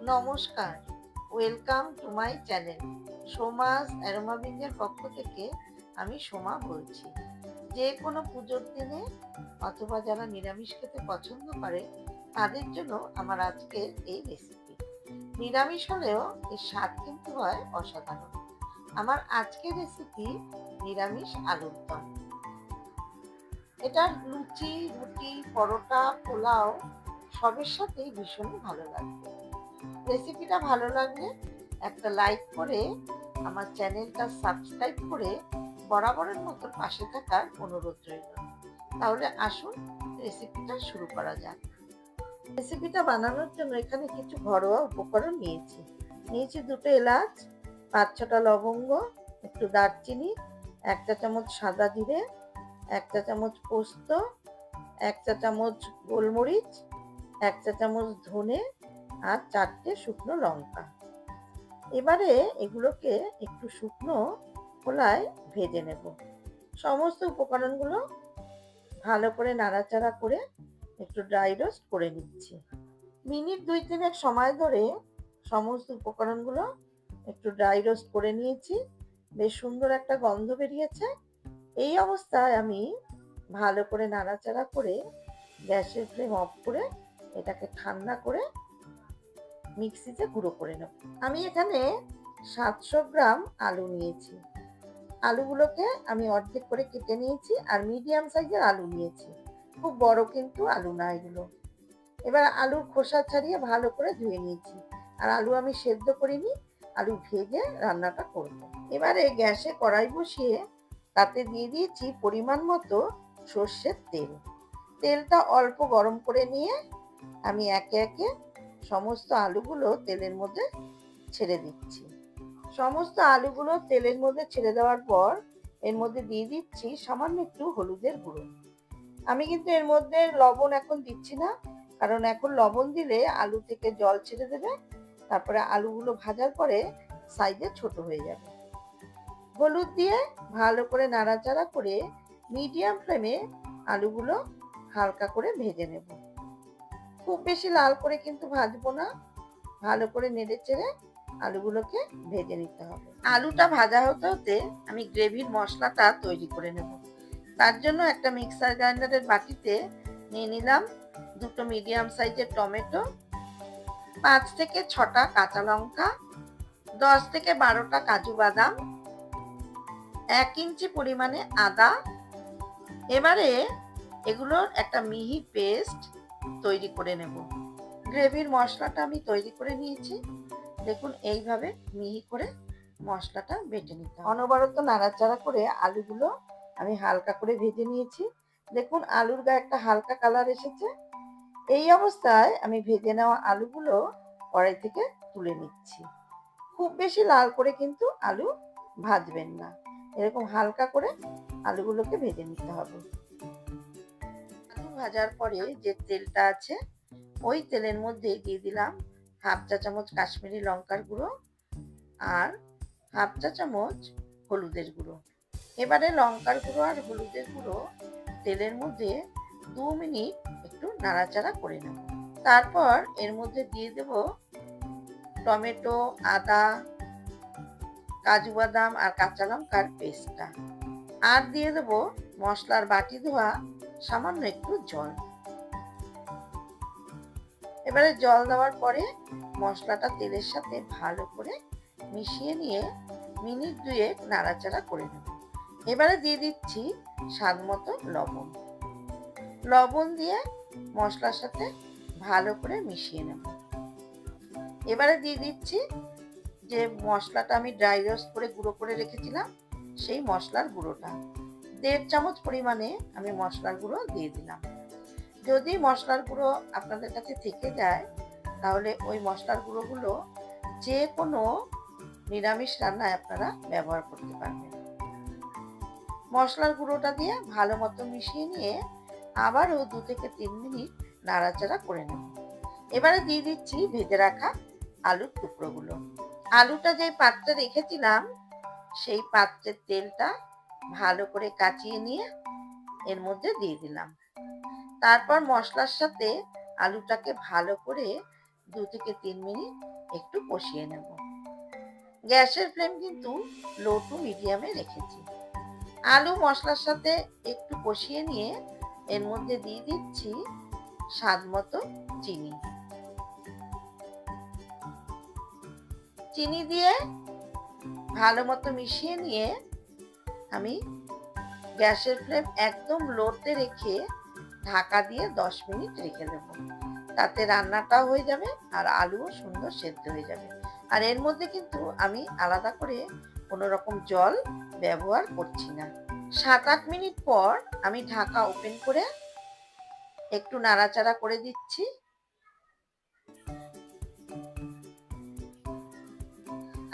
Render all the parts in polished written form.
নমস্কার, welcome to my channel. সোমাস অ্যারোমাবিনের পক্ষ থেকে আমি সোমা বলছি। যে কোনো পুজোর দিনে অথবা যারা নিরামিষ খেতে পছন্দ করে তাদের জন্য আমার আজকের এই রেসিপি। নিরামিষ হলেও এর স্বাদ কিন্তু হয় অসাধারণ। আমার আজকের রেসিপি নিরামিষ আলুর দম। এটা লুচি, রুটি, পরোটা, পোলাও সবের সাথেই ভীষণ ভালো লাগবে। রেসিপিটা ভালো লাগলে একটা লাইক করে আমার চ্যানেলটা সাবস্ক্রাইব করে বরাবরের মতো পাশে থাকার অনুরোধ রইল। তাহলে আসুন রেসিপিটা শুরু করা যাক। রেসিপিটা বানানোর জন্য এখানে কিছু ঘরোয়া উপকরণ নিয়েছি দুটো এলাচ, 5-6টা লবঙ্গ, একটু দারচিনি, 1 চা চামচ সাদা জিরে, 1 চা চামচ পোস্ত, 1 চা চামচ গোলমরিচ, 1 চা চামচ ধনে আর 4টে শুকনো লঙ্কা। এবারে এগুলোকে একটু শুকনো খোলায় ভেজে নেব। সমস্ত উপকরণগুলো ভালো করে নাড়াচাড়া করে একটু ড্রাই রোস্ট করে নিচ্ছি। মিনিট 2-3 সময় ধরে সমস্ত উপকরণগুলো একটু ড্রাই রোস্ট করে নিয়েছি। বেশ সুন্দর একটা গন্ধ বেরিয়েছে। এই অবস্থায় আমি ভালো করে নাড়াচাড়া করে গ্যাসের ফ্লেম অফ করে এটাকে ঠান্ডা করে মিক্সিতে গুঁড়ো করে নেব। আমি এখানে 700 গ্রাম আলু নিয়েছি। আলুগুলোকে আমি অর্ধেক করে কেটে নিয়েছি আর মিডিয়াম সাইজের আলু নিয়েছি। খুব বড় কিন্তু আলু না এগুলো। এবার আলুর খোসা ছাড়িয়ে ভালো করে ধুয়ে নিয়েছি। আর আলু আমি সেদ্ধ করিনি, আলু ভেজে রান্নাটা করব। এবারে গ্যাসে কড়াই বসিয়ে তাতে দিয়ে দিয়েছি পরিমাণ মতো সর্ষের তেল। তেলটা অল্প গরম করে নিয়ে আমি একে একে সমস্ত আলুগুলো তেলের মধ্যে ছেড়ে দিচ্ছি। সমস্ত আলুগুলো তেলের মধ্যে ছেড়ে দেওয়ার পর এর মধ্যে দিয়ে দিচ্ছি সামান্য একটু হলুদের গুঁড়ো। আমি কিন্তু এর মধ্যে লবণ এখন দিচ্ছি না, কারণ এখন লবণ দিলে আলু থেকে জল ছেড়ে দেবে, তারপরে আলুগুলো ভাজার পরে সাইজে ছোট হয়ে যাবে। হলুদ দিয়ে ভালো করে নাড়াচাড়া করে মিডিয়াম ফ্লেমে আলুগুলো হালকা করে ভেজে নেব। খুব বেশি লাল করে কিন্তু ভাজবো না, ভালো করে নেড়ে চেড়ে আলুগুলোকে ভেজে নিতে হবে। আলুটা ভাজা হতে হতে আমি গ্রেভির মশলাটা তৈরি করে নেব। তার জন্য একটা মিক্সার গ্রাইন্ডারের বাটিতে নিয়ে নিলাম দুটো মিডিয়াম সাইজের টমেটো, 5 থেকে 6টা কাঁচা লঙ্কা, 10 থেকে 12টা কাজু বাদাম, 1 ইঞ্চি পরিমাণে আদা। এবারে এগুলোর একটা মিহি পেস্ট তৈরি করে নেব। গ্রেভির মশলাটা আমি তৈরি করে নিয়েছি। দেখুন এইভাবে মিহি করে মশলাটা বেটে নিতে হবে। অনবরত নাড়াচাড়া করে আলুগুলো আমি হালকা করে ভেজে নিয়েছি। দেখুন আলুর গায়ে একটা হালকা কালার এসেছে। এই অবস্থায় আমি ভেজে নেওয়া আলুগুলো কড়াই থেকে তুলে নিচ্ছি। খুব বেশি লাল করে কিন্তু আলু ভাজবেন না, এরকম হালকা করে আলুগুলোকে ভেজে নিতে হবে। আলু ভাজার পরে যে তেলটা আছে ওই তেলের মধ্যে দিয়ে দিলাম 1/2 চা চামচ কাশ্মীরি লঙ্কার গুঁড়ো আর 1/2 চা চামচ হলুদের গুঁড়ো। এবারে লঙ্কার গুঁড়ো আর হলুদের গুঁড়ো তেলের মধ্যে 2 মিনিট একটু নাড়াচাড়া করে নেব। তারপর এর মধ্যে দিয়ে দেব টমেটো, আদা, কাজু বাদাম আর কাঁচা লঙ্কার পেস্টটা। আর দিয়ে দেব মশলার বাটি ধোয়া সামান্য একটু জল। এবারে জল দেওয়ার পরে মশলাটা তেলের সাথে ভালো করে মিশিয়ে নিয়ে মিনিট 2 নাড়াচাড়া করে নেব। এবারে দিয়ে দিচ্ছি স্বাদ মতো লবণ। লবণ দিয়ে মশলার সাথে ভালো করে মিশিয়ে নেব। এবারে দিয়ে দিচ্ছি যে মশলাটা আমি ড্রাই রোস্ট করে গুঁড়ো করে রেখেছিলাম সেই মশলার গুঁড়োটা। 1.5 চামচ পরিমাণে আমি মশলার গুঁড়ো দিয়ে দিলাম। যদি মশলার গুঁড়ো আপনাদের কাছে থেকে যায় তাহলে ওই মশলার গুঁড়োগুলো যে কোনো নিরামিষ রান্নায় আপনারা ব্যবহার করতে পারবেন। মশলার গুঁড়োটা দিয়ে ভালো মতো মিশিয়ে নিয়ে আবারও 2 থেকে 3 মিনিট নাড়াচাড়া করে নেব। এবারে দিয়ে দিচ্ছি ভেজে রাখা আলুর টুকরোগুলো। আলুটা যে পাত্রে রেখেছিলাম সেই পাত্রের তেলটা ভালো করে কাচিয়ে নিয়ে এর মধ্যে দিয়ে দিলাম। তারপর মশলার সাথে আলুটাকে ভালো করে 2 থেকে 3 মিনিট একটু কষিয়ে নেব। গ্যাসের ফ্লেম কিন্তু লো টু মিডিয়ামে রেখেছি। আলু মশলার সাথে একটু কষিয়ে নিয়ে এর মধ্যে দিয়ে দিচ্ছি স্বাদ মতো চিনি। চিনি দিয়ে ভালো মতো মিশিয়ে নিয়ে আমি গ্যাসের ফ্লেম একদম লোতে রেখে ঢাকা দিয়ে 10 মিনিট রেখে দেব। তাতে রান্নাটাও হয়ে যাবে আর আলুও সুন্দর সেদ্ধ হয়ে যাবে। আর এর মধ্যে কিন্তু আমি আলাদা করে কোনো রকম জল ব্যবহার করছি না। 7-8 মিনিট পর আমি ঢাকা ওপেন করে একটু নাড়াচাড়া করে দিচ্ছি।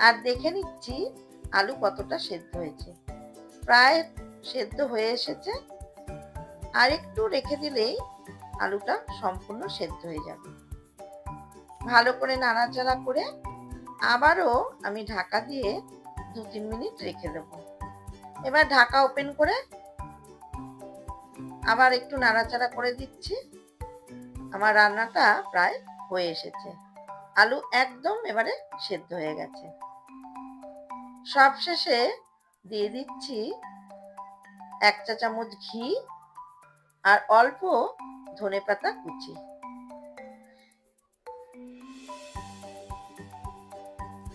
আর দেখে নিচ্ছি আলু কতটা সেদ্ধ হয়েছে। প্রায় সেদ্ধ হয়ে এসেছে। আর একটু রেখে দিলেই আলুটা সম্পূর্ণ সেদ্ধ হয়ে যাবে। ভালো করে নাড়াচাড়া করে আবারও আমি ঢাকা দিয়ে 2-3 মিনিট রেখে দেব। এবার ঢাকা ওপেন করে আবার একটু নাড়াচাড়া করে দিচ্ছি। আমার রান্নাটা প্রায় হয়ে এসেছে। আলু একদম এবারে সেদ্ধ হয়ে গেছে। সবশেষে দিয়ে দিচ্ছি 1 চা চামচ ঘি আর অল্প ধনেপাতা কুচি।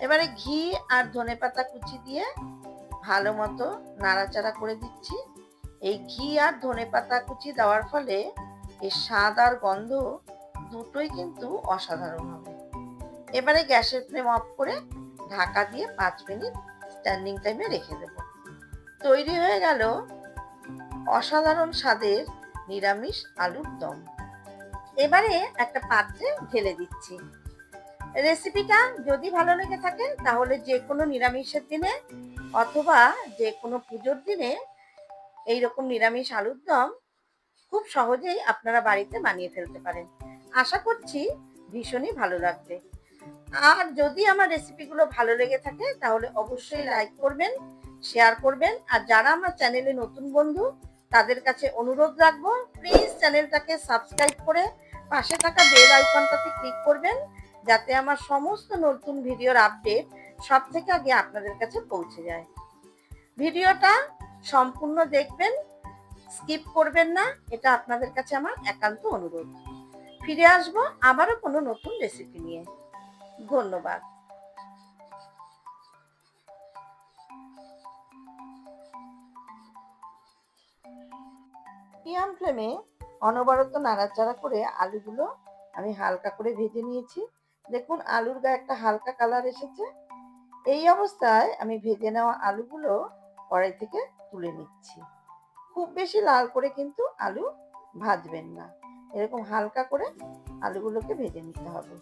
এবারে ঘি আর ধনেপাতা কুচি দিয়ে ভালো মতো নাড়াচাড়া করে দিচ্ছি। এই ঘি আর ধনেপাতা কুচি দেওয়ার ফলে এর স্বাদ আর গন্ধ দুটোই কিন্তু অসাধারণ হবে। এবারে গ্যাসের ফ্লেম অফ করে ঢাকা দিয়ে 5 মিনিট স্ট্যান্ডিং টাইমে রেখে দেব। তৈরি হয়ে গেল অসাধারণ স্বাদের নিরামিষ আলুর দম। এবারে একটা পাত্রে ঢেলে দিচ্ছি। রেসিপিটা যদি ভালো লেগে থাকে তাহলে যে কোনো নিরামিষের দিনে অথবা যে কোনো পুজোর দিনে এইরকম নিরামিষ আলুর দম খুব সহজেই আপনারা বাড়িতে বানিয়ে ফেলতে পারেন। আশা করছি ভীষণই ভালো লাগবে। আর যদি আমার রেসিপিগুলো ভালো লেগে থাকে তাহলে অবশ্যই লাইক করবেন, শেয়ার করবেন। আর যারা আমার চ্যানেলে নতুন বন্ধু তাদের কাছে অনুরোধ রাখবো, প্লিজ চ্যানেলটাকে সাবস্ক্রাইব করে পাশে থাকা বেল আইকনটাতে ক্লিক করবেন, যাতে আমার সমস্ত নতুন ভিডিওর আপডেট সব থেকে আগে আপনাদের কাছে পৌঁছে যায়। ভিডিওটা সম্পূর্ণ দেখবেন, স্কিপ করবেন না, এটা আপনাদের কাছে আমার একান্ত অনুরোধ। ফিরে আসবো আবারও কোনো নতুন রেসিপি নিয়ে। ধন্যবাদ। মিডিয়াম ফ্লেমে অনবরত নাড়াচাড়া করে আলুগুলো আমি হালকা করে ভেজে নিয়েছি। দেখুন আলুর গায়ে একটা হালকা কালার এসেছে। এই অবস্থায় আমি ভেজে নেওয়া আলুগুলো কড়াই থেকে তুলে নিচ্ছি। খুব বেশি লাল করে কিন্তু আলু ভাজবেন না, এরকম হালকা করে আলুগুলোকে ভেজে নিতে হবে।